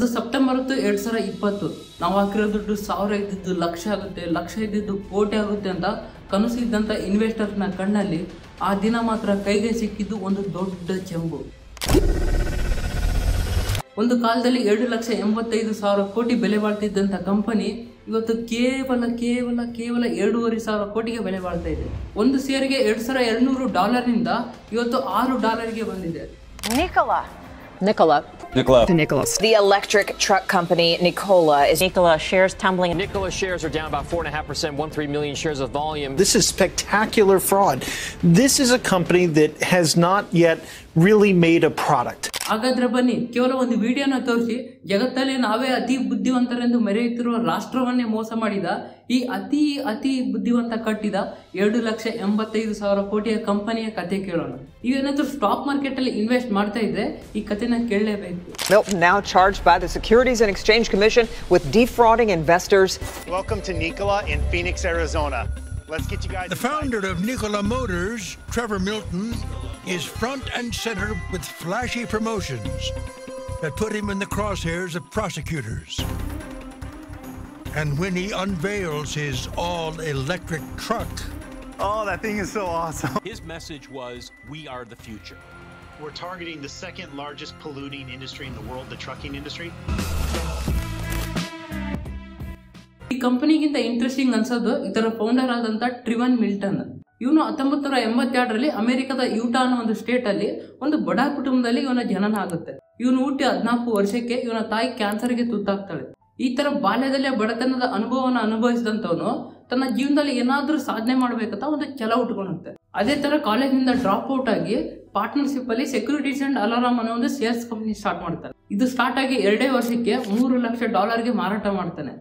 September 2020 ನಾವು ಹಾಕಿರೋ ದುಡ್ಡು 1000 ಇದ್ದಿದ್ದು ಲಕ್ಷ ಆಗುತ್ತೆ, ಲಕ್ಷ ಇದ್ದಿದ್ದು ಕೋಟಿ ಆಗುತ್ತೆ ಅಂತ ಕನಸಿದ್ದಂಥ ಇನ್ವೆಸ್ಟರ್ಸ್ನ ಕಣ್ಣಲ್ಲಿ ಆ ದಿನ ಮಾತ್ರ ಕೈಗೆ ಸಿಕ್ಕಿದ್ದು ಒಂದು ದೊಡ್ಡ ಚೆಂಬು. ಒಂದು ಕಾಲದಲ್ಲಿ 2,85,000 ಕೋಟಿ ಬೆಲೆ ಬಾಳ್ತಿದ್ದಂಥ ಕಂಪನಿ ಇವತ್ತು ಕೇವಲ 2,500 ಕೋಟಿಗೆ ಬೆಲೆ ಬಾಳ್ತಾ ಇದೆ. ಒಂದು ಶೇರಿಗೆ $2,200 ಇವತ್ತು $6 ಬಂದಿದೆ. Nikola. The electric truck company Nikola shares tumbling. Nikola shares are down about 4.5%, 1.3 million shares of volume. This is spectacular fraud. This is a company that has not yet really made a product. ಹಾಗಾದ್ರೆ ಬನ್ನಿ ಕೇವಲ ಒಂದು ವಿಡಿಯೋನ ತೋರಿಸಿ ಜಗತ್ತಲ್ಲಿ ನಾವೇ ಅತಿ ಬುದ್ಧಿವಂತರೆಂದು ಮೆರೆಯುತ್ತಿರುವ ರಾಷ್ಟ್ರವನ್ನೇ ಮೋಸ ಮಾಡಿದ ಈ ಅತಿ ಬುದ್ಧಿವಂತ ಕಟ್ಟಿದ 2,85,000 ಕೋಟಿಯ ಕಂಪನಿಯ ಕತೆ ಕೇಳೋಣ. ನೀವೇನಾದ್ರೂ ಸ್ಟಾಕ್ ಮಾರ್ಕೆಟ್ ಅಲ್ಲಿ ಇನ್ವೆಸ್ಟ್ ಮಾಡ್ತಾ ಇದ್ರೆ ಈ ಕಥೆನ ಕೇಳಲೇಬೇಕು. Milton now charged by the Securities and Exchange Commission with defrauding investors. Welcome to Nikola in Phoenix, Arizona. Let's get you guys. The founder of Nikola Motors, Trevor Milton, is front and center with flashy promotions that put him in the crosshairs of prosecutors. And when he unveils his all-electric truck, Oh, that thing is so awesome. His message was, we are the future. We're targeting the second largest polluting industry in the world, the trucking industry. ಈ ಕಂಪನಿಗಿಂತ interesting ಅನ್ಸೋದು ಇದರ founder ಆದಂತ ಟ್ರಿವನ್ Milton. ಇವನು 1982ರಲ್ಲಿ ಅಮೆರಿಕದ ಯೂಟಾ ಅನ್ನೋ ಒಂದು state ಅಲ್ಲಿ ಒಂದು ಬಡ ಕುಟುಂಬದಲ್ಲಿ ಇವನ ಜನನ ಆಗುತ್ತೆ. ಇವನು ಹುಟ್ಟಿ 14 ವರ್ಷಕ್ಕೆ ಇವನ ತಾಯಿ ಕ್ಯಾನ್ಸರ್ಗೆ ತುತ್ತಾಗ್ತಾಳೆ. ಈ ತರ ಬಾಲ್ಯದಲ್ಲೇ ಬಡತನದ ಅನುಭವವನ್ನು ಅನುಭವಿಸಿದಂತವನು ತನ್ನ ಜೀವನದಲ್ಲಿ ಏನಾದ್ರೂ ಸಾಧನೆ ಮಾಡ್ಬೇಕಂತ ಒಂದು ಛಲ ಉಟ್ಕೊಳುತ್ತೆ. ಅದೇ ತರ ಕಾಲೇಜಿನಿಂದ ಡ್ರಾಪ್ ಔಟ್ ಆಗಿ ಪಾರ್ಟ್ನರ್ಶಿಪ್ ಅಲ್ಲಿ ಸೆಕ್ಯೂರಿಟೀಸ್ ಅಂಡ್ ಅಲಾರಾಮ್ ಅನ್ನೋ ಒಂದು ಸೇಲ್ಸ್ ಕಂಪನಿ ಸ್ಟಾರ್ಟ್ ಮಾಡ್ತಾನೆ. ಇದು ಸ್ಟಾರ್ಟ್ ಆಗಿ 2 ವರ್ಷಕ್ಕೆ $3 ಲಕ್ಷ ಮಾರಾಟ ಮಾಡ್ತಾನೆ.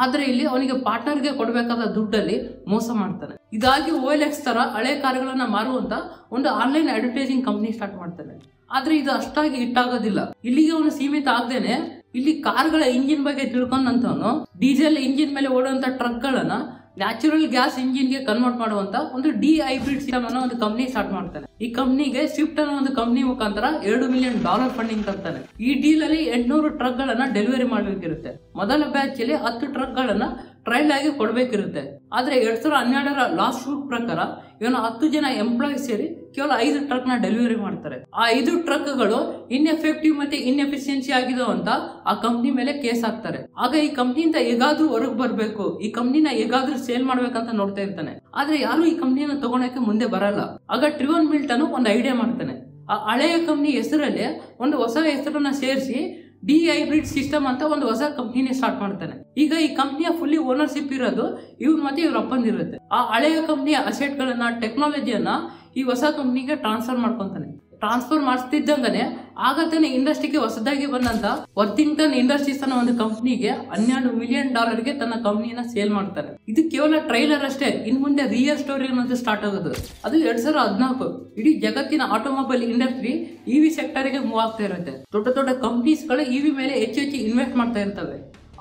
ಆದ್ರೆ ಇಲ್ಲಿ ಅವನಿಗೆ ಪಾರ್ಟ್ನರ್ಗೆ ಕೊಡಬೇಕಾದ ದುಡ್ಡಲ್ಲಿ ಮೋಸ ಮಾಡ್ತಾನೆ. ಇದಾಗಿ OLX ತರ ಹಳೆ ಕಾರುಗಳನ್ನ ಮಾರುವಂತ ಒಂದು ಆನ್ಲೈನ್ ಅಡ್ವರ್ಟೈಸಿಂಗ್ ಕಂಪನಿ ಸ್ಟಾರ್ಟ್ ಮಾಡ್ತಾನೆ. ಆದ್ರೆ ಇದು ಅಷ್ಟಾಗಿ ಹಿಟ್ಟಾಗೋದಿಲ್ಲ. ಇಲ್ಲಿಗೆ ಅವನು ಸೀಮಿತ ಆಗದೇನೆ ಇಲ್ಲಿ ಕಾರ್ಗಳ ಇಂಜಿನ್ ಬಗ್ಗೆ ತಿಳ್ಕೊಂಡಂತವನು ಡೀಸೆಲ್ ಇಂಜಿನ್ ಮೇಲೆ ಓಡುವಂತ ಟ್ರಕ್ ಗಳನ್ನ ನ್ಯಾಚುರಲ್ ಗ್ಯಾಸ್ ಇಂಜಿನ್ ಗೆ ಕನ್ವರ್ಟ್ ಮಾಡುವಂತ ಒಂದು ಹೈಬ್ರಿಡ್ ಸಿಸ್ಟಮ್ ಅನ್ನೋ ಒಂದು ಕಂಪನಿ ಸ್ಟಾರ್ಟ್ ಮಾಡ್ತಾನೆ. ಈ ಕಂಪನಿಗೆ ಸ್ವಿಫ್ಟ್ ಅನ್ನೋ ಒಂದು ಕಂಪನಿ ಮುಖಾಂತರ $2 ಮಿಲಿಯನ್ ಫಂಡಿಂಗ್ ತರ್ತಾನೆ. ಈ ಡೀಲ್ ಅಲ್ಲಿ 800 ಟ್ರಕ್ ಗಳನ್ನ ಡೆಲಿವರಿ ಮಾಡಬೇಕಿರುತ್ತೆ. ಮೊದಲ ಬ್ಯಾಚ್ ಅಲ್ಲಿ 10 ಟ್ರಕ್ ಗಳನ್ನ ಟ್ರಯಲ್ ಆಗಿ ಕೊಡಬೇಕಿರುತ್ತೆ. ಆದ್ರೆ 2012ರ ಲಾಸ್ಟ್ ಶೂಟ್ ಪ್ರಕಾರ ಇವನು 10 ಜನ ಎಂಪ್ಲಾಯೀಸ್ ಸೇರಿ ಕೇವಲ 5 ಟ್ರಕ್ ನ ಡೆಲಿವರಿ ಮಾಡ್ತಾರೆ. ಆ 5 ಟ್ರಕ್ ಗಳು ಇನ್ಎಫೆಕ್ಟಿವ್ ಮತ್ತೆ ಇನ್ಎಫಿಷಿಯನ್ಸಿ ಆಗಿದೋ ಅಂತ ಆ ಕಂಪ್ನಿ ಮೇಲೆ ಕೇಸ್ ಹಾಕ್ತಾರೆ. ಆಗ ಈ ಕಂಪ್ನಿಯಿಂದ ಹೇಗಾದ್ರೂ ಹೊರಗೆ ಬರ್ಬೇಕು, ಈ ಕಂಪ್ನಿನ ಹೇಗಾದ್ರೂ ಸೇಲ್ ಮಾಡ್ಬೇಕಂತ ನೋಡ್ತಾ ಇರ್ತಾನೆ. ಆದ್ರೆ ಯಾರು ಈ ಕಂಪ್ನಿನ ತಗೊಳಕ್ಕೆ ಮುಂದೆ ಬರಲ್ಲ. ಆಗ ಟ್ರಿವನ್ ಮಿಲ್ಟನ್ ಒಂದು ಐಡಿಯಾ ಮಾಡ್ತಾನೆ. ಆ ಹಳೆಯ ಕಂಪ್ನಿ ಹೆಸರಲ್ಲಿ ಒಂದು ಹೊಸ ಹೆಸರನ್ನ ಸೇರಿಸಿ ಹೈಬ್ರಿಡ್ ಸಿಸ್ಟಮ್ ಅಂತ ಒಂದು ಹೊಸ ಕಂಪ್ನಿನೇ ಸ್ಟಾರ್ಟ್ ಮಾಡ್ತಾನೆ. ಈಗ ಈ ಕಂಪ್ನಿಯ ಫುಲ್ಲಿ ಓನರ್ಶಿಪ್ ಇರೋದು ಇವ್ರು ಮತ್ತೆ ಇವ್ರ ಅಪ್ಪಂದಿರುತ್ತೆ. ಆ ಹಳೆಯ ಕಂಪ್ನಿಯ ಅಸೆಟ್ ಗಳನ್ನ ಟೆಕ್ನಾಲಜಿಯನ್ನ ಈ ಹೊಸ ಕಂಪ್ನಿಗೆ ಟ್ರಾನ್ಸ್ಫರ್ ಮಾಡ್ಕೊಂತಾನೆ. ಟ್ರಾನ್ಸ್ಫರ್ ಮಾಡಿಸ್ತಿದ್ದಂಗನೆ ಆಗತಾನೆ ಇಂಡಸ್ಟ್ರಿಗೆ ಹೊಸದಾಗಿ ಬಂದಂತ ವರ್ತಿಂಗ್ಟನ್ ಇಂಡಸ್ಟ್ರೀಸ್ ಅನ್ನೋ ಒಂದು ಕಂಪ್ನಿಗೆ $12 ಮಿಲಿಯನ್ ತನ್ನ ಕಂಪ್ನಿನ ಸೇಲ್ ಮಾಡ್ತಾರೆ. ಇದು ಕೇವಲ ಟ್ರೈಲರ್ ಅಷ್ಟೇ. ಇನ್ ಮುಂದೆ ರಿಯಲ್ ಸ್ಟೋರಿ ಅನ್ನೋದು ಸ್ಟಾರ್ಟ್ ಆಗೋದು. ಅದು 2014 ಇಡೀ ಜಗತ್ತಿನ ಆಟೋಮೊಬೈಲ್ ಇಂಡಸ್ಟ್ರಿ EV ಸೆಕ್ಟರ್ಗೆ ಮೂವ್ ಆಗ್ತಾ ಇರುತ್ತೆ. ದೊಡ್ಡ ಕಂಪ್ನೀಸ್ ಗಳು EV ಮೇಲೆ ಹೆಚ್ಚು ಇನ್ವೆಸ್ಟ್ ಮಾಡ್ತಾ ಇರ್ತವೆ.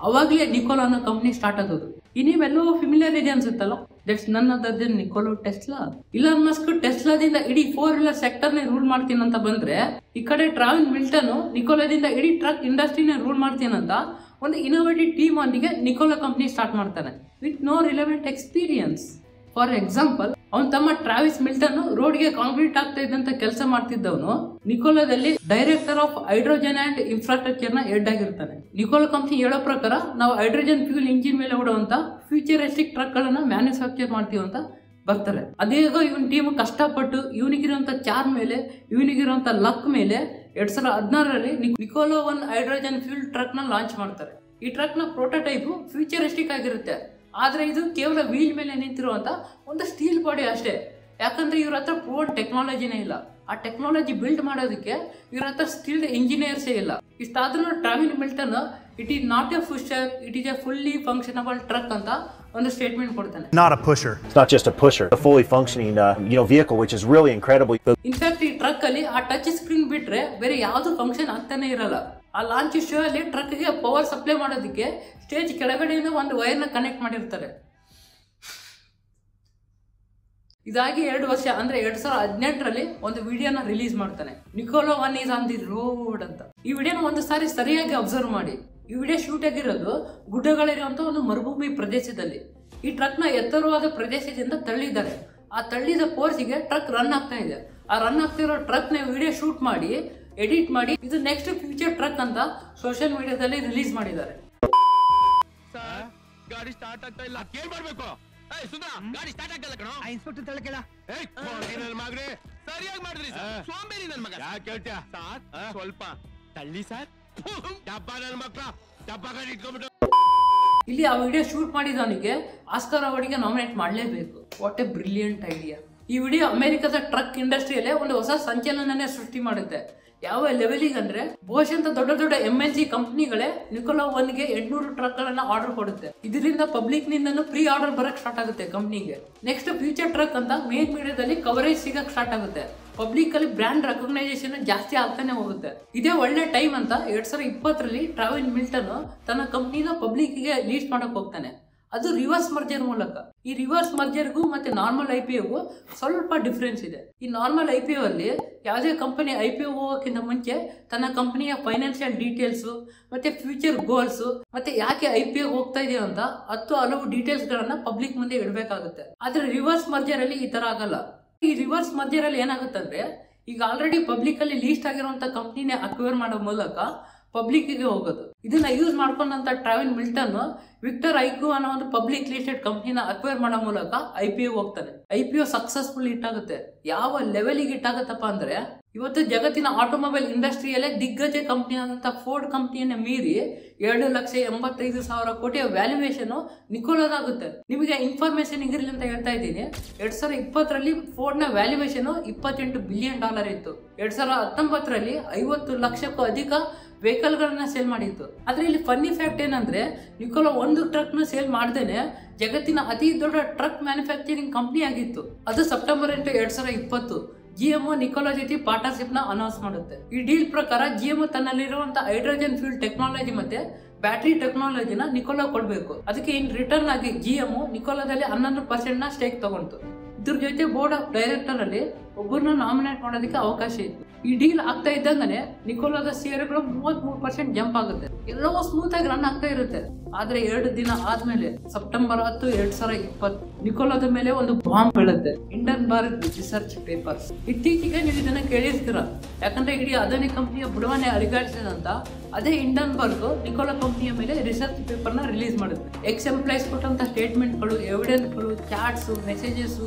ಅವಾಗ್ಲೇ ನಿಕೋಲಾ ಅನ್ನೋ ಕಂಪ್ನಿ ಸ್ಟಾರ್ಟ್ ಆಗೋದು. ನೀವೆಲ್ಲೋ ಫಿಮಿಲಿಯರ್ ಇದೆ ಅನ್ಸುತ್ತಲ್ಲ, that's none other than Nikola Tesla. Elon Musk ಟೆಸ್ಲಾದಿಂದ ಇಡೀ 4 ವೀಲರ್ ಸೆಕ್ಟರ್ ನೇ ರೂಲ್ ಮಾಡ್ತೀನಿ ಅಂತ ಬಂದ್ರೆ, ಈ ಕಡೆ ಟ್ರಾವೆಲ್ ಮಿಲ್ಟನ್ ನಿಕೋಲಾದಿಂದ ಇಡೀ ಟ್ರಕ್ ಇಂಡಸ್ಟ್ರಿನೇ ರೂಲ್ ಮಾಡ್ತೀನಿ ಅಂತ ಒಂದು ಇನೋವೇಟಿವ್ ಟೀಮ್ ಒಂದಿಗೆ ನಿಕೋಲಾ ಕಂಪ್ನಿ ಸ್ಟಾರ್ಟ್ ಮಾಡ್ತಾನೆ with no relevant experience. For example, ಅವನ ತಮ್ಮ ಟ್ರಾವಿಸ್ ಮಿಲ್ಟನ್ ರೋಡ್ಗೆ ಕಾಂಕ್ರೀಟ್ ಆಗ್ತಾ ಇದ್ದಂತ ಕೆಲಸ ಮಾಡ್ತಿದ್ದವನು ನಿಕೋಲಾದಲ್ಲಿ director of hydrogen and infrastructure ನ ಹೆಡ್ ಆಗಿರ್ತಾನೆ. ನಿಕೋಲಾ ಕಂಪ್ನಿ ಹೇಳೋ ಪ್ರಕಾರ ನಾವು ಹೈಡ್ರೋಜನ್ ಫ್ಯೂಲ್ ಇಂಜಿನ್ ಮೇಲೆ ಓಡುವಂತ ಫ್ಯೂಚರಿಸ್ಟಿಕ್ ಟ್ರಕ್ ಗಳನ್ನ ಮ್ಯಾನುಫ್ಯಾಕ್ಚರ್ ಮಾಡ್ತೀವಿ ಅಂತ ಬರ್ತಾರೆ. ಅದೇಗ ಇವನ್ ಟೀಮ್ ಕಷ್ಟಪಟ್ಟು ಇವನಿಗಿರುವಂತ ಚಾರ್ಮ್ ಮೇಲೆ, ಇವನಿಗಿರುವಂತ ಲಕ್ ಮೇಲೆ 2016ರಲ್ಲಿ ನಿಕೋಲಾ 1 ಹೈಡ್ರೋಜನ್ ಫ್ಯೂಲ್ ಟ್ರಕ್ ನ ಲಾಂಚ್ ಮಾಡ್ತಾರೆ. ಈ ಟ್ರಕ್ ನ ಪ್ರೋಟೋಟೈಪ್ ಫ್ಯೂಚರಿಸ್ಟಿಕ್ ಆಗಿರುತ್ತೆ. ಆದ್ರೆ ಇದು ಕೇವಲ ವೀಲ್ ಮೇಲೆ ನಿಂತಿರುವಂತ ಒಂದು ಸ್ಟೀಲ್ ಬಾಡಿ ಅಷ್ಟೇ. ಯಾಕಂದ್ರೆ ಇವ್ರ ಹತ್ರ ಪ್ರೂವನ್ ಟೆಕ್ನಾಲಜಿನೇ ಇಲ್ಲ. ಆ ಟೆಕ್ನಾಲಜಿ ಬಿಲ್ಡ್ ಮಾಡೋದಕ್ಕೆ ಇವ್ರ ಹತ್ರ ಸ್ಕಿಲ್ಡ್ ಇಂಜಿನಿಯರ್ಸೇ ಇಲ್ಲ. ಇಷ್ಟಾದ್ರೂ Trevor Milton it is not a pusher, it is a fully functional truck ಅಂತ ಒಂದು ಸ್ಟೇಟ್ಮೆಂಟ್ ಕೊಡ್ತಾನೆ. Not a pusher. It's not just a pusher, a fully functioning vehicle, which is really incredible. In fact ಈ truck ಅಲ್ಲಿ ಆ touch screen ಬಿಟ್ರೆ ಬೇರೆ ಯಾವ್ದು function ಆಗ್ತಾನೆ ಇರಲ್ಲ. ಆ ಲಾಂಚ್ ಶೋ ಅಲ್ಲಿ ಟ್ರಕ್ ಗೆ ಪವರ್ ಸಪ್ಲೈ ಮಾಡೋದಕ್ಕೆ ಸ್ಟೇಜ್ ಕೆಳಗಡೆಯಿಂದ ಒಂದು ವೈರ್ ನ ಕನೆಕ್ಟ್ ಮಾಡಿರ್ತಾರೆ. ಇದಾಗಿ 2 ವರ್ಷ ಅಂದ್ರೆ 2018ರಲ್ಲಿ ಒಂದು ವಿಡಿಯೋನ ರಿಲೀಸ್ ಮಾಡ್ತಾನೆ, Nikola 1 is on the road ಅಂತ. ಈ ವಿಡಿಯೋನ ಒಂದು ಸಾರಿ ಸರಿಯಾಗಿ ಅಬ್ಸರ್ವ್ ಮಾಡಿ. ಈ ವಿಡಿಯೋ ಶೂಟ್ ಆಗಿರೋದು ಗುಡ್ಡಗಳಿರುವಂತ ಒಂದು ಮರುಭೂಮಿ ಪ್ರದೇಶದಲ್ಲಿ. ಈ ಟ್ರಕ್ ನ ಎತ್ತರವಾದ ಪ್ರದೇಶದಿಂದ ತಳ್ಳಿದ್ದಾರೆ. ಆ ತಳ್ಳಿದ ಫೋರ್ಸಿಗೆ ಟ್ರಕ್ ರನ್ ಆಗ್ತಾ ಇದೆ. ಆ ರನ್ ಆಗ್ತಿರೋ ಟ್ರಕ್ ನ ವಿಡಿಯೋ ಶೂಟ್ ಮಾಡಿ ಎಡಿಟ್ ಮಾಡಿ ಇದು ನೆಕ್ಸ್ಟ್ ಫ್ಯೂಚರ್ ಟ್ರಕ್ ಅಂತ ಸೋಷಿಯಲ್ ಮೀಡಿಯಾದಲ್ಲಿ ರಿಲೀಸ್ ಮಾಡಿದ್ದಾರೆ. ಗಾಡಿ ಸ್ಟಾರ್ಟ್ ಆಗ್ತಾ ಇಲ್ಲ, ಏನ್ ಮಾಡ್ಬೇಕು? ಗಾಡಿ ಸ್ಟಾರ್ಟ್ ಆಗ್ತಾ ಇಲ್ಲ ಕಣೋ. ಇನ್ಸ್ಪೆಕ್ಟರ್ ತಳಕೆಲ್ಲ ಮಗನೇ ಸರಿಯಾಗಿ ಮಾಡಿದ್ರಿ ಸರ್. ಸೋಂಬೇರಿ ನನ್ ಮಗ. ಯಾಕೆ ಹೇಳ್ತೀಯ ಸರ್? ಸ್ವಲ್ಪ ತಳ್ಳಿ ಸರ್. ಡಬ್ಬ ನನ್ನ ಮಕ್ಕಳ ಡಬ್ಬ ಗಾಡಿ ಇಟ್ಕೊಂಡ್ಬಿಟ್ಟು. ಇಲ್ಲಿ ಆ ವಿಡಿಯೋ ಶೂಟ್ ಮಾಡಿದವನಿಗೆ ಆಸ್ಕರ್ ಅವಾರ್ಡ್ಗೆ ನಾಮಿನೇಟ್ ಮಾಡಲೇಬೇಕು. What A brilliant idea. ಈ ವಿಡಿಯೋ ಅಮೆರಿಕದ ಟ್ರಕ್ ಇಂಡಸ್ಟ್ರಿಯಲ್ಲೇ ಒಂದು ಹೊಸ ಸಂಚಲನನೇ ಸೃಷ್ಟಿ ಮಾಡುತ್ತೆ. ಯಾವ ಲೆವೆಲಿಗೆ ಅಂದ್ರೆ ಬೋಶ್ ಅಂತ ದೊಡ್ಡ ದೊಡ್ಡ MNC ಕಂಪನಿಗಳೇ ನಿಕೋಲಾ 1ಗೆ 800 ಟ್ರಕ್ ಗಳನ್ನ ಆರ್ಡರ್ ಕೊಡುತ್ತೆ. ಇದರಿಂದ ಪಬ್ಲಿಕ್ ನಿಂದನು ಪ್ರೀ ಆರ್ಡರ್ ಬರಕ್ ಸ್ಟಾರ್ಟ್ ಆಗುತ್ತೆ ಕಂಪ್ನಿಗೆ. ನೆಕ್ಸ್ಟ್ ಫ್ಯೂಚರ್ ಟ್ರಕ್ ಅಂತ ಮೇನ್ ಮೀಡಿಯಾದಲ್ಲಿ ಕವರೇಜ್ ಸಿಗಕ್ ಸ್ಟಾರ್ಟ್ ಆಗುತ್ತೆ. ಪಬ್ಲಿಕ್ ಅಲ್ಲಿ ಬ್ರ್ಯಾಂಡ್ ರೆಕಗ್ನೈಸೇಷನ್ ಜಾಸ್ತಿ ಆಗ್ತಾನೆ ಹೋಗುತ್ತೆ. ಇದೇ ಒಳ್ಳೆ ಟೈಮ್ ಅಂತ 2020ರಲ್ಲಿ ಟ್ರಾವಿನ್ ಮಿಲ್ಟನ್ ತನ್ನ ಕಂಪ್ನಿನ ಪಬ್ಲಿಕ್ ಗೆ ಲೀಸ್ಟ್ ಮಾಡಕ್ ಹೋಗ್ತಾನೆ. ಅದು ರಿವರ್ಸ್ ಮರ್ಜರ್ ಮೂಲಕ. ಈ ರಿವರ್ಸ್ ಮರ್ಜರ್ಗೂ ಮತ್ತೆ ನಾರ್ಮಲ್ IPOಗೂ ಸ್ವಲ್ಪ ಡಿಫ್ರೆನ್ಸ್ ಇದೆ. ಈ ನಾರ್ಮಲ್ IPO ಅಲ್ಲಿ ಯಾವುದೇ ಕಂಪನಿ IPO ಹೋಗೋಕ್ಕಿಂತ ಮುಂಚೆ ತನ್ನ ಕಂಪನಿಯ ಫೈನಾನ್ಷಿಯಲ್ ಡೀಟೇಲ್ಸ್ ಮತ್ತೆ ಫ್ಯೂಚರ್ ಗೋಲ್ಸ್ ಮತ್ತೆ ಯಾಕೆ IPO ಹೋಗ್ತಾ ಇದೆಯೋ ಅಂತ ಹಲವು ಡೀಟೇಲ್ಸ್ ಗಳನ್ನ ಪಬ್ಲಿಕ್ ಮುಂದೆ ಇಡಬೇಕಾಗುತ್ತೆ. ಆದ್ರೆ ರಿವರ್ಸ್ ಮರ್ಜರ್ ಅಲ್ಲಿ ಈ ತರ ಆಗಲ್ಲ. ಈ ರಿವರ್ಸ್ ಮರ್ಜರ್ ಅಲ್ಲಿ ಏನಾಗುತ್ತೆ ಅಂದ್ರೆ ಈಗ ಆಲ್ರೆಡಿ ಪಬ್ಲಿಕ್ ಅಲ್ಲಿ ಲೀಸ್ಟ್ ಆಗಿರುವಂತ ಕಂಪ್ನಿನೇ ಅಕ್ವೈರ್ ಮಾಡೋ ಮೂಲಕ ಪಬ್ಲಿಕ್ ಗೆ ಹೋಗೋದು. ಇದನ್ನ ಯೂಸ್ ಮಾಡ್ಕೊಂಡಂತ ಟ್ರಾವಿನ್ ಮಿಲ್ಟನ್ ವಿಕ್ಟರ್ ಐಕ್ಯೂ ಅನ್ನೋ ಒಂದು ಪಬ್ಲಿಕ್ ಲಿಸ್ಟೆಡ್ ಕಂಪ್ನಿನ ಅಕ್ವೈರ್ ಮಾಡೋ ಮೂಲಕ IPO ಹೋಗ್ತಾನೆ. IPO ಸಕ್ಸಸ್ಫುಲ್ ಇಟ್ಟಾಗುತ್ತೆ. ಯಾವ ಲೆವೆಲಿಗೆ ಇಟ್ಟಾಗತ್ತಪ್ಪ ಅಂದ್ರೆ ಇವತ್ತು ಜಗತ್ತಿನ ಆಟೋಮೊಬೈಲ್ ಇಂಡಸ್ಟ್ರಿಯಲ್ಲೇ ದಿಗ್ಗಜ ಕಂಪ್ನಿ ಆದಂತ ಫೋರ್ಡ್ ಕಂಪ್ನಿಯನ್ನ ಮೀರಿ 2,85,000 ಕೋಟಿಯ ವ್ಯಾಲ್ಯೂಯೇಷನ್ ನಿಕೋಲಾದಾಗುತ್ತೆ. ನಿಮಗೆ ಇನ್ಫಾರ್ಮೇಶನ್ ಇರಲಿ ಅಂತ ಹೇಳ್ತಾ ಇದ್ದೀನಿ. 2020ರಲ್ಲಿ ಫೋರ್ಡ್ ನ ವ್ಯಾಲ್ಯೂಯೇಷನ್ $28 ಬಿಲಿಯನ್ ಇತ್ತು. 2019ರಲ್ಲಿ 50 ಲಕ್ಷಕ್ಕೂ ಅಧಿಕ ವೆಹಿಕಲ್ ಗಳನ್ನ ಸೇಲ್ ಮಾಡಿತ್ತು. ಆದ್ರೆ ಇಲ್ಲಿ ಫನ್ನಿ ಫ್ಯಾಕ್ಟ್ ಏನಂದ್ರೆ ನಿಕೋಲಾ 1 ಟ್ರಕ್ ನ ಸೇಲ್ ಮಾಡ್ದೇನೆ ಜಗತ್ತಿನ ಅತಿ ದೊಡ್ಡ ಟ್ರಕ್ ಮ್ಯಾನುಫ್ಯಾಕ್ಚರಿಂಗ್ ಕಂಪ್ನಿ ಆಗಿತ್ತು. ಅದು ಸೆಪ್ಟೆಂಬರ್ 8, 2020 GMO ನಿಕೋಲಾ ಜೊತೆ ಪಾರ್ಟ್ನರ್ಶಿಪ್ ನ ಅನೌನ್ಸ್ ಮಾಡುತ್ತೆ. ಈ ಡೀಲ್ ಪ್ರಕಾರ GMO ತನ್ನಲ್ಲಿರುವಂತಹ ಹೈಡ್ರೋಜನ್ ಫ್ಯೂಲ್ ಟೆಕ್ನಾಲಜಿ ಮತ್ತೆ ಬ್ಯಾಟರಿ ಟೆಕ್ನಾಲಜಿನ ನಿಕೋಲಾ ಕೊಡ್ಬೇಕು. ಅದಕ್ಕೆ ಇನ್ ರಿಟರ್ನ್ ಆಗಿ GMO ನಿಕೋಲಾದಲ್ಲಿ 11% ನ ಸ್ಟೇಕ್ ತಗೊಂತು. ಇದ್ರ ಜೊತೆ ಬೋರ್ಡ್ ಆಫ್ ಡೈರೆಕ್ಟರ್ ಅಲ್ಲಿ ಒಬ್ಬರನ್ನ ನಾಮಿನೇಟ್ ಮಾಡೋದಕ್ಕೆ ಅವಕಾಶ ಇತ್ತು. ಈ ಡೀಲ್ ಆಗ್ತಾ ಇದ್ದಂಗನೆ ನಿಕೋಲಾದ ಶೇರ್ಗಳು 33% ಜಂಪ್ ಆಗುತ್ತೆ. ಎಲ್ಲವೂ ಸ್ಮೂತ್ ಆಗಿ ರನ್ ಆಗ್ತಾ ಇರುತ್ತೆ. ಆದ್ರೆ 2 ದಿನ ಆದ್ಮೇಲೆ ಸೆಪ್ಟೆಂಬರ್ 10, 2020 ನಿಕೋಲಾದ ಮೇಲೆ ಒಂದು ಬಾಂಬ್ ಬೀಳುತ್ತೆ. Hindenburg research papers. ಇತ್ತೀಚೆಗೆ ನೀವು ಇದನ್ನ ಕೇಳಿರ್ತೀರ. ಯಾಕಂದ್ರೆ ಇಡೀ ಅದಾನಿ ಕಂಪ್ನಿಯ ಬುಡವನ್ನೇ ಅಲಿಗಾಡಿಸಿದಂತ ಅದೇ ಹಿಂಡನ್ಬರ್ಗ್ ನಿಕೋಲಾ ಕಂಪ್ನಿಯ ಮೇಲೆ ರಿಸರ್ಚ್ ಪೇಪರ್ ನ ರಿಲೀಸ್ ಮಾಡುತ್ತೆ. ಎಕ್ಸ್-ಎಂಪ್ಲಾಯ್ಸ್ ಕೊಟ್ಟಂತ ಸ್ಟೇಟ್ಮೆಂಟ್ಗಳು, ಎವಿಡೆನ್ಸ್ಗಳು, ಚಾಟ್ಸ್, ಮೆಸೇಜಸ್,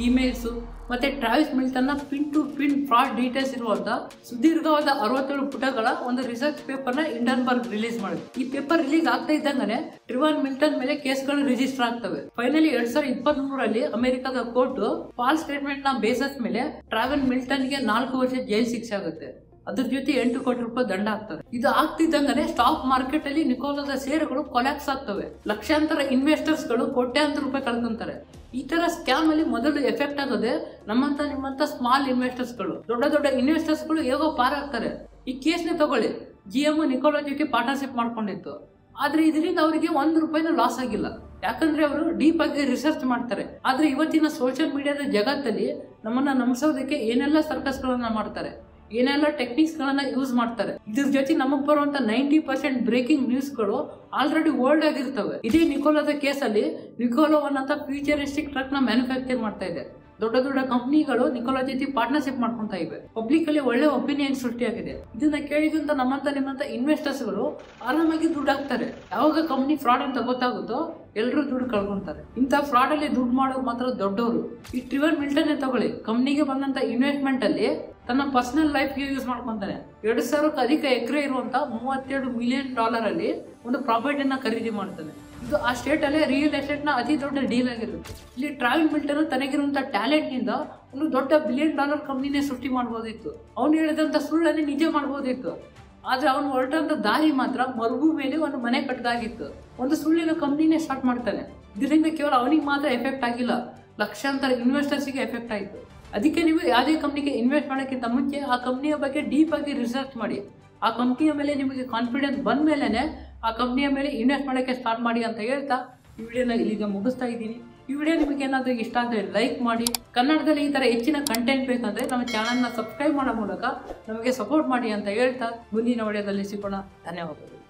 ಇಮೇಲ್ಸ್ ಮತ್ತೆ Travis Milton pin to pin fraud details ಇರುವಂತ ಸುದೀರ್ಘವಾದ 67 ಪುಟಗಳ ಒಂದು ರಿಸರ್ಚ್ ಪೇಪರ್ ನ ಹಿಂಡನ್ಬರ್ಗ್ ರಿಲೀಸ್ ಮಾಡುತ್ತೆ. ಈ ಪೇಪರ್ ರಿಲೀಸ್ ಆಗ್ತಾ ಇದ್ದಂಗನೆ ಟ್ರಾವಿನ್ ಮಿಲ್ಟನ್ ಮೇಲೆ ಕೇಸ್ಗಳು ರಿಜಿಸ್ಟರ್ ಆಗ್ತವೆ. ಫೈನಲಿ 2023ರಲ್ಲಿ ಅಮೆರಿಕದ ಕೋರ್ಟ್ ಫಾಲ್ಸ್ ಸ್ಟೇಟ್ಮೆಂಟ್ ನ ಬೇಸಸ್ ಮೇಲೆ ಟ್ರಾವಿನ್ ಮಿಲ್ಟನ್ ಗೆ 4 ವರ್ಷ ಜೈಲ್ ಶಿಕ್ಷೆ ಆಗುತ್ತೆ. ಅದ್ರ ಜೊತೆ 8 ಕೋಟಿ ರೂಪಾಯಿ ದಂಡ ಆಗ್ತದೆ. ಇದು ಆಗ್ತಿದ್ದಂಗನೆ ಸ್ಟಾಕ್ ಮಾರ್ಕೆಟ್ ಅಲ್ಲಿ ನಿಕೋಲಾದ ಶೇರ್ಗಳು ಕೊಲ್ಯಾಪ್ಸ್ ಆಗ್ತವೆ. ಲಕ್ಷಾಂತರ ಇನ್ವೆಸ್ಟರ್ಸ್ ಗಳು ಕೋಟ್ಯಾಂತರ ರೂಪಾಯಿ ಕಳ್ಕೊಂತಾರೆ. ಈ ತರ ಸ್ಕ್ಯಾಮ್ ಅಲ್ಲಿ ಮೊದಲು ಎಫೆಕ್ಟ್ ಆಗೋದೆ ನಿಮ್ಮಂತ ಸ್ಮಾಲ್ ಇನ್ವೆಸ್ಟರ್ಸ್ ಗಳು. ದೊಡ್ಡ ದೊಡ್ಡ ಇನ್ವೆಸ್ಟರ್ಸ್ ಗಳು ಹೇಗೋ ಪಾರ್ ಆಗ್ತಾರೆ. ಈ ಕೇಸ್ ನ ತಗೊಳ್ಳಿ. GMO ನಿಕೋಲಾ ಜೊತೆ ಪಾರ್ಟ್ನರ್ಶಿಪ್ ಮಾಡ್ಕೊಂಡಿತ್ತು. ಆದ್ರೆ ಇದರಿಂದ ಅವರಿಗೆ $1 ಲಾಸ್ ಆಗಿಲ್ಲ. ಯಾಕಂದ್ರೆ ಅವರು ಡೀಪ್ ಆಗಿ ರಿಸರ್ಚ್ ಮಾಡ್ತಾರೆ. ಆದ್ರೆ ಇವತ್ತಿನ ಸೋಷಿಯಲ್ ಮೀಡಿಯಾದ ಜಗತ್ತಲ್ಲಿ ನಮ್ಮನ್ನ ನಂಬಿಸೋದಕ್ಕೆ ಏನೆಲ್ಲ ಸರ್ಕಸ್ ಗಳನ್ನ ಮಾಡ್ತಾರೆ, ಏನೆಲ್ಲ ಟೆಕ್ನಿಕ್ಸ್ ಗಳನ್ನ ಯೂಸ್ ಮಾಡ್ತಾರೆ. ಇದ್ರ ಜೊತೆ ನಮಗ್ ಬರುವಂತ 90% ಬ್ರೇಕಿಂಗ್ ನ್ಯೂಸ್ ಗಳು ಆಲ್ರೆಡಿ ಓಲ್ಡ್ ಆಗಿರ್ತವೆ. ಇದೇ ನಿಕೋಲಾದ ಕೇಸಲ್ಲಿ ನಿಕೋಲಾ 1 ಅಂತ ಫ್ಯೂಚರಿಸ್ಟಿಕ್ ಟ್ರಕ್ ನ ಮ್ಯಾನುಫ್ಯಾಕ್ಚರ್ ಮಾಡ್ತಾ ಇದೆ. ದೊಡ್ಡ ದೊಡ್ಡ ಕಂಪನಿಗಳು ನಿಕೋಲಾ ಜೊತೆ ಪಾರ್ಟ್ನರ್ಶಿಪ್ ಮಾಡ್ಕೊಂತ ಇವೆ. ಪಬ್ಲಿಕ್ ಅಲ್ಲಿ ಒಳ್ಳೆ ಒಪಿನಿಯನ್ ಸೃಷ್ಟಿಯಾಗಿದೆ. ಇದನ್ನ ಕೇಳಿದಂತ ನಿಮ್ಮಂತ ಇನ್ವೆಸ್ಟರ್ಸ್ ಗಳು ಆರಾಮಾಗಿ ದುಡ್ಡು ಹಾಕ್ತಾರೆ. ಯಾವಾಗ ಕಂಪನಿ ಫ್ರಾಡ್ ಅಂತ ಗೊತ್ತಾಗುತ್ತೋ ಎಲ್ಲರೂ ದುಡ್ಡು ಕಳ್ಕೊಂತಾರೆ. ಇಂಥ ಫ್ರಾಡ್ ಅಲ್ಲಿ ದುಡ್ಡು ಮಾಡೋದು ಮಾತ್ರ ದೊಡ್ಡವರು. ಈ ಟ್ರಾವಿನ್ ಮಿಲ್ಟನ್ ತಗೊಳ್ಳಿ. ಕಂಪನಿಗೆ ಬಂದಂತ ಇನ್ವೆಸ್ಟ್ಮೆಂಟ್ ಅಲ್ಲಿ ತನ್ನ ಪರ್ಸನಲ್ ಲೈಫ್ ಗೆ ಯೂಸ್ ಮಾಡ್ಕೊಂತಾನೆ. 2,000ಕ್ಕೂ ಅಧಿಕ ಎಕರೆ ಇರುವಂತ $32 ಮಿಲಿಯನ್ ಅಲ್ಲಿ ಒಂದು ಪ್ರಾಪರ್ಟಿನ ಖರೀದಿ ಮಾಡ್ತಾನೆ. ಇದು ಆ ಸ್ಟೇಟ್ ಅಲ್ಲೇ ರಿಯಲ್ ಎಸ್ಟೇಟ್ ನ ಅತಿ ದೊಡ್ಡ ಡೀಲ್ ಆಗಿರುತ್ತೆ. ಇಲ್ಲಿ ಟ್ರಾವಿನ್ ಮಿಲ್ಟನ್ ತನಗಿರುವಂತ ಟ್ಯಾಲೆಂಟ್ ನಿಂದ ಒಂದು ದೊಡ್ಡ $1 ಬಿಲಿಯನ್ ಕಂಪನಿನೇ ಸೃಷ್ಟಿ ಮಾಡಬಹುದಿತ್ತು. ಅವನು ಹೇಳಿದಂತ ಸುಳ್ಳನ್ನೇ ನಿಜ ಮಾಡಬಹುದಿತ್ತು. ಆದ್ರೆ ಅವನು ಹೊರಟಂತ ದಾರಿ ಮಾತ್ರ ಮರುಭೂಮಿಯಲ್ಲಿ ಒಂದು ಮನೆ ಕಟ್ಟದಾಗಿತ್ತು. ಒಂದು ಸುಳ್ಳಿನ ಕಂಪನಿನೇ ಸ್ಟಾರ್ಟ್ ಮಾಡ್ತಾನೆ. ಇದರಿಂದ ಕೇವಲ ಅವನಿಗೆ ಮಾತ್ರ ಎಫೆಕ್ಟ್ ಆಗಿಲ್ಲ, ಲಕ್ಷಾಂತರ ಇನ್ವೆಸ್ಟರ್ಸ್ಗೆ ಎಫೆಕ್ಟ್ ಆಯಿತು. ಅದಕ್ಕೆ ನೀವು ಯಾವುದೇ ಕಂಪ್ನಿಗೆ ಇನ್ವೆಸ್ಟ್ ಮಾಡೋಕ್ಕಿಂತ ಮುಂಚೆ ಆ ಕಂಪ್ನಿಯ ಬಗ್ಗೆ ಡೀಪ್ ಆಗಿ ರಿಸರ್ಚ್ ಮಾಡಿ. ಆ ಕಂಪ್ನಿಯ ಮೇಲೆ ನಿಮಗೆ ಕಾನ್ಫಿಡೆನ್ಸ್ ಬಂದ ಮೇಲೆನೆ ಆ ಕಂಪ್ನಿಯ ಮೇಲೆ ಇನ್ವೆಸ್ಟ್ ಮಾಡೋಕ್ಕೆ ಸ್ಟಾರ್ಟ್ ಮಾಡಿ ಅಂತ ಹೇಳ್ತಾ ಈ ವಿಡಿಯೋನ ಇಲ್ಲಿಗೆ ಮುಗಿಸ್ತಾ ಇದ್ದೀನಿ. ಈ ವಿಡಿಯೋ ನಿಮಗೆ ಏನಾದರೂ ಇಷ್ಟ ಆದರೆ ಲೈಕ್ ಮಾಡಿ. ಕನ್ನಡದಲ್ಲಿ ಈ ಥರ ಹೆಚ್ಚಿನ ಕಂಟೆಂಟ್ ಬೇಕಂದರೆ ನಮ್ಮ ಚಾನಲ್ನ ಸಬ್ಸ್ಕ್ರೈಬ್ ಮಾಡೋ ಮೂಲಕ ನಮಗೆ ಸಪೋರ್ಟ್ ಮಾಡಿ ಅಂತ ಹೇಳ್ತಾ ಮುಂದಿನ ವಿಡಿಯೋದಲ್ಲಿ ಸಿಗೋಣ. ಧನ್ಯವಾದಗಳು.